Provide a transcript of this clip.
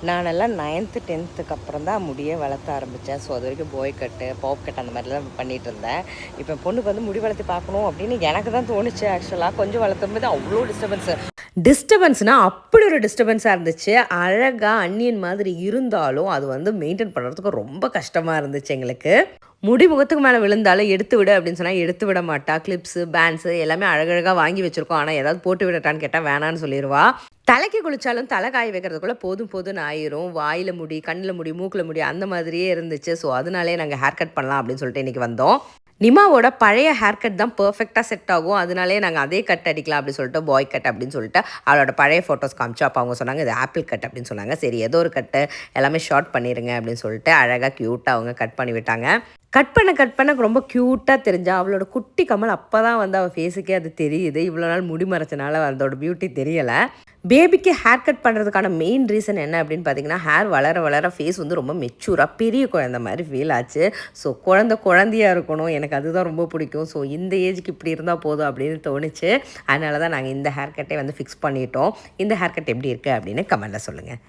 நானெல்லாம் 9th 10த்துக்கு அப்புறம் தான் முடியே வளர்த்த ஆரம்பித்தேன். ஸோ அது வரைக்கும் பாய் கட்டு, பாப் கட் அந்த மாதிரிலாம் பண்ணிகிட்டு இருந்தேன். இப்போ பொண்ணுக்கு வந்து முடி வளர்த்தி பார்க்கணும் அப்படின்னு எனக்கு தான் தோணுச்சு. ஆக்சுவலாக கொஞ்சம் வளர்த்தும்போது அவ்வளோ டிஸ்டர்பன்ஸ்னால் அப்படி ஒரு டிஸ்டர்பன்ஸாக இருந்துச்சு. அழகாக அன்னியன் மாதிரி இருந்தாலும் அது வந்து மெயின்டைன் பண்ணுறதுக்கு ரொம்ப கஷ்டமாக இருந்துச்சு எங்களுக்கு. முடி முகத்துக்கு மேலே விழுந்தாலும் எடுத்து விடு அப்படின்னு சொன்னால் எடுத்து விட மாட்டா. கிளிப்ஸு, பேண்ட்ஸு எல்லாமே அழகழகாக வாங்கி வச்சுருக்கோம். ஆனால் ஏதாவது போட்டு விடட்டான்னு கேட்டால் வேணான்னு சொல்லிடுவா. தலைக்கு குளித்தாலும் தலை காய வைக்கிறதுக்குள்ளே போதும்னு ஆயிரும். வாயில் முடி, கண்ணில் முடி, மூக்கில் முடி அந்த மாதிரியே இருந்துச்சு. ஸோ அதனாலே நாங்கள் ஹேர் கட் பண்ணலாம் அப்படின்னு சொல்லிட்டு இன்றைக்கி வந்தோம். நிமாவோட பழைய ஹேர் கட் தான் பர்ஃபெக்டாக செட் ஆகும். அதனாலே நாங்கள் அதே கட் அடிக்கலாம் அப்படின்னு சொல்லிட்டு பாய் கட் அப்படின்னு சொல்லிட்டு அவளோட பழைய ஃபோட்டோஸ் காமிச்சோம். அப்போ அவங்க சொன்னாங்க இது ஆப்பிள் கட் அப்படின்னு சொன்னாங்க. சரி ஏதோ ஒரு கட்டு எல்லாமே ஷார்ட் பண்ணிடுங்க அப்படின்னு சொல்லிட்டு அழகாக க்யூட்டாக அவங்க கட் பண்ணி விட்டாங்க. கட் பண்ண ரொம்ப க்யூட்டாக தெரிஞ்சா. அவளோட குட்டி கமல் அப்போ தான் வந்து அவள் ஃபேஸுக்கே அது தெரியுது. இவ்வளோ நாள் முடி மறைச்சனால அதோட பியூட்டி தெரியலை. பேபிக்கு ஹேர் கட் பண்ணுறதுக்கான மெயின் ரீசன் என்ன அப்படின்னு பார்த்தீங்கன்னா, ஹேர் வளர வளர ஃபேஸ் வந்து ரொம்ப மெச்சூராக பெரிய குழந்த மாதிரி ஃபீல் ஆச்சு. ஸோ குழந்தையாக இருக்கணும், எனக்கு அதுதான் ரொம்ப பிடிக்கும். ஸோ இந்த ஏஜுக்கு இப்படி இருந்தால் போதும் அப்படின்னு தோணுச்சு. அதனால தான் நாங்கள் இந்த ஹேர் கட்டை வந்து ஃபிக்ஸ் பண்ணிட்டோம். இந்த ஹேர் கட் எப்படி இருக்குது அப்படின்னு கமெண்ட்டில் சொல்லுங்கள்.